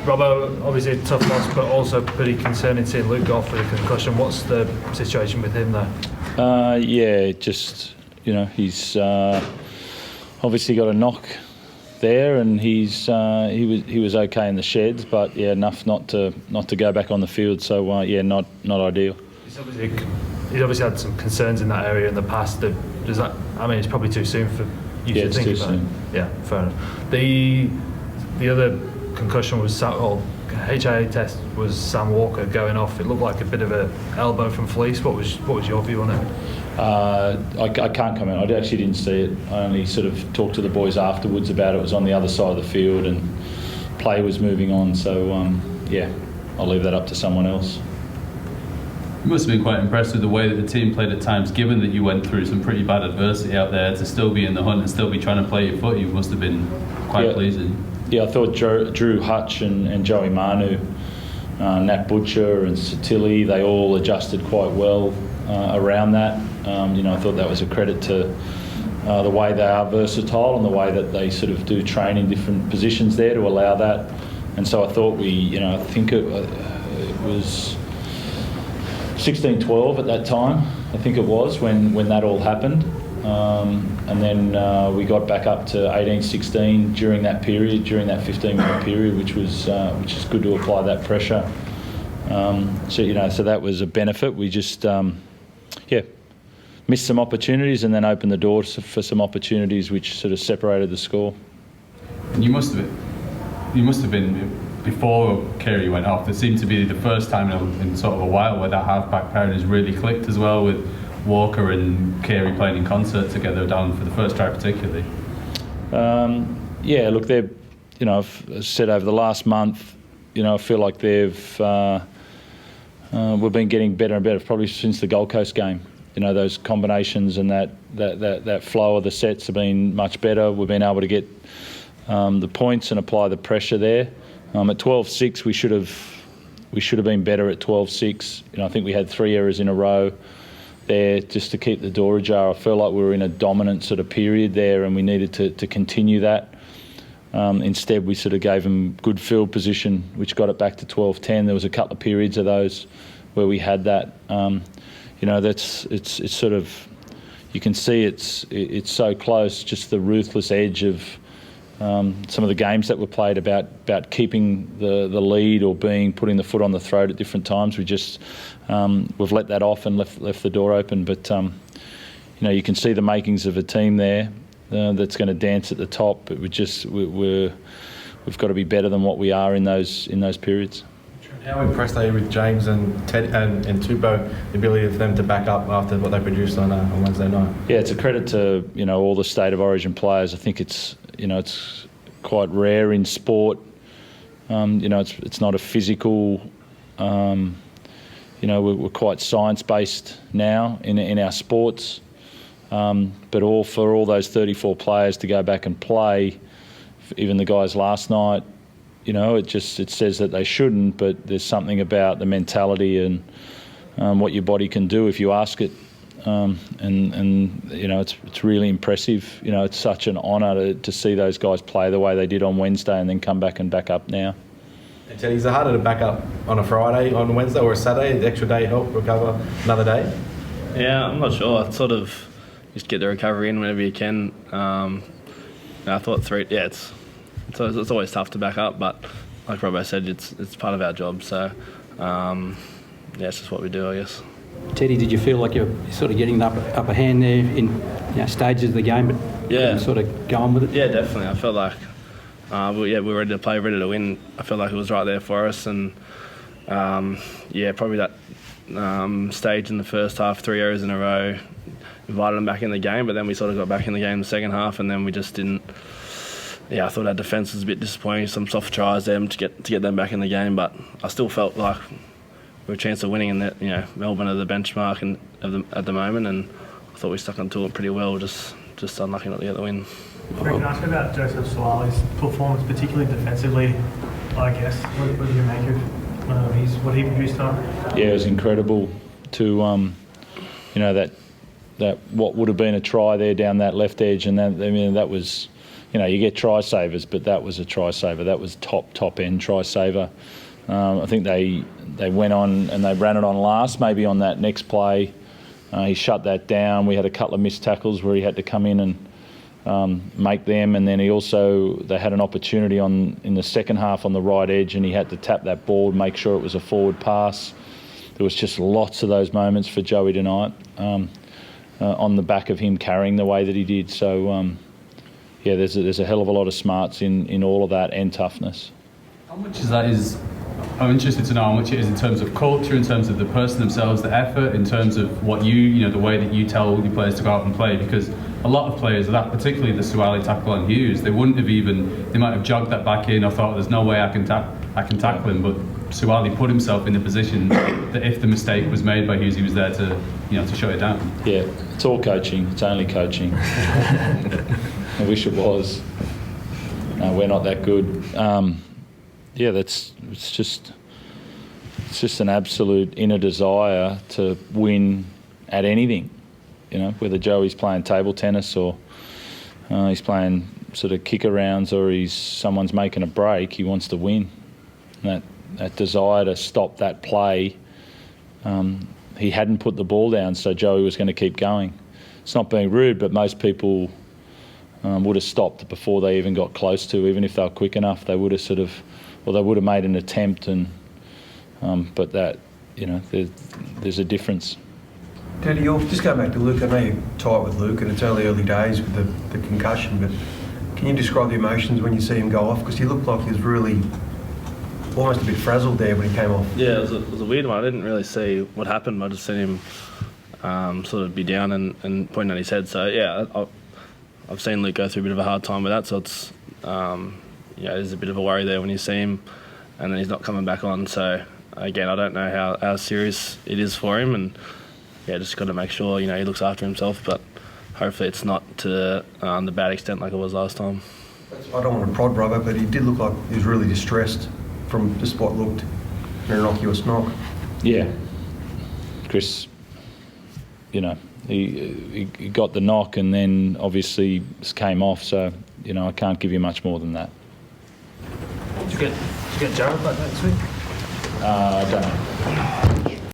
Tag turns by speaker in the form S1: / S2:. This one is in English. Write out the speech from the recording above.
S1: Robbo, obviously a tough loss, but also pretty concerning seeing Luke go off with a concussion. What's the situation with him there?
S2: Yeah, just he's obviously got a knock there, and he was okay in the sheds, but yeah, enough not to go back on the field. So yeah, not ideal.
S1: He's obviously had some concerns in that area in the past. Does that? I mean, it's probably too soon for you to think about it. Yeah, fair enough. The other concussion was HIA test was Sam Walker going off. It looked like a bit of an elbow from Fleece. What was your view on it?
S2: I can't comment. I actually didn't see it. I only sort of talked to the boys afterwards about it. It was on the other side of the field and play was moving on. So yeah, I'll leave that up to someone else.
S3: You must have been quite impressed with the way that the team played at times, given that you went through some pretty bad adversity out there, to still be in the hunt and still be trying to play your footy. Must have been quite pleasing. Yeah,
S2: I thought Drew Hutch and Joey Manu, Nat Butcher and Satilli, they all adjusted quite well around that. I thought that was a credit to the way they are versatile and the way that they sort of do train in different positions there to allow that. And so I thought I think it was 16-12 at that time, I think it was, when that all happened. And then we got back up to 18-16 during that period, during that 15-minute period, which is good to apply that pressure. So that was a benefit. We just missed some opportunities and then opened the door for some opportunities which sort of separated the score.
S3: And you must have been before Carey went off. It seemed to be the first time in sort of a while where that half-back pairing has really clicked as well, with Walker and Carey playing in concert together down for the first try particularly. Yeah, look, they're, I've said over the last month, I feel like we've been getting better and better, probably since the Gold Coast game. Those combinations and that flow of the sets have been much better. We've been able to get the points and apply the pressure there. At 12-6, we should have been better at 12-6. I think we had 3 errors in a row there just to keep the door ajar. I felt like we were in a dominant sort of period there, and we needed to continue that. Instead, we sort of gave them good field position, which got it back to 12-10. There was a couple of periods of those where we had that. It's sort of, you can see it's so close. Just the ruthless edge of some of the games that were played about keeping the lead or putting the foot on the throat at different times. We've let that off and left the door open. But you can see the makings of a team there that's going to dance at the top. But we've got to be better than what we are in those periods.
S4: How impressed are you with James and Ted and Tupou, the ability of them to back up after what they produced on Wednesday night?
S2: Yeah, it's a credit to all the State of Origin players. I think it's quite rare in sport. It's not a physical. We're quite science-based now in our sports. But for all those 34 players to go back and play, even the guys last night, it says that they shouldn't, but there's something about the mentality and what your body can do if you ask it. It's really impressive. It's such an honour to see those guys play the way they did on Wednesday and then come back and back up now.
S4: And Teddy, is it harder to back up on a Friday, on Wednesday or a Saturday? The extra day help recover another day?
S5: Yeah, I'm not sure. I sort of just get the recovery in whenever you can. I thought it's always tough to back up, but like Robbo said, it's part of our job. So it's just what we do, I guess.
S6: Teddy, did you feel like you're sort of getting the upper hand there in stages of the game, but you're sort of going with it?
S5: Yeah, definitely. I felt like we were ready to play, ready to win. I felt like it was right there for us, and probably that stage in the first half, 3 errors in a row, invited them back in the game, but then we sort of got back in the game in the second half, and then we just didn't. Yeah, I thought our defence was a bit disappointing. Some soft tries there to get them back in the game, but I still felt like we had a chance of winning, and that Melbourne are the benchmark at the moment, and I thought we stuck onto it pretty well. Just unlucky not to get the win.
S7: Can I ask about Joseph Solali's performance, particularly defensively? I guess what do you make of what he produced on?
S2: Yeah, it was incredible to that what would have been a try there down that left edge, and that was
S3: you know, you get try savers, but that was a try saver. That was top end try saver. I think they went on and they ran it on last, maybe on that next play. He shut that down. We had a couple of missed tackles where he had to come in and make them, and then they had an opportunity in the second half on the right edge, and he had to tap that ball, make sure it was a forward pass. There was just lots of those moments for Joey tonight on the back of him carrying the way that he did. So yeah, there's a hell of a lot of smarts in all of that, and toughness.
S8: How much is that? I'm interested to know how much it is in terms of culture, in terms of the person themselves, the effort, in terms of what the way that you tell your players to go out and play. Because a lot of players, that particularly the Suwali tackle on Hughes, they might have jogged that back in or thought there's no way I can tackle him. But Suwali put himself in the position that if the mistake was made by Hughes, he was there to shut it down. Yeah,
S3: it's all coaching. It's only coaching. I wish it was. No, we're not that good. Yeah, it's just an absolute inner desire to win at anything, you know, whether Joey's playing table tennis or he's playing sort of kick arounds or someone's making a break. He wants to win. And that desire to stop that play, he hadn't put the ball down, so Joey was going to keep going. It's not being rude, but most people would have stopped before they even got close to. Even if they were quick enough, they would have they would have made an attempt, but that, you know, there's a difference.
S9: Teddy, just going back to Luke, I know you're tight with Luke and it's only early days with the concussion, but can you describe the emotions when you see him go off? Because he looked like he was really almost a bit frazzled there when he came off.
S5: Yeah, it was a weird one. I didn't really see what happened. I just seen him sort of be down and pointing at his head. So yeah, I've seen Luke go through a bit of a hard time with that, so it's there's a bit of a worry there when you see him and then he's not coming back on. So again, I don't know how serious it is for him, and yeah, just got to make sure, you know, he looks after himself, but hopefully it's not to the bad extent like it was last time.
S9: I don't want to prod Robert, but he did look like he was really distressed from just what looked an innocuous knock.
S3: Yeah, Chris, you know, he got the knock and then obviously came off, so, you know, I can't give you much more than that.
S1: Did you get Jared back next week?
S3: I don't know.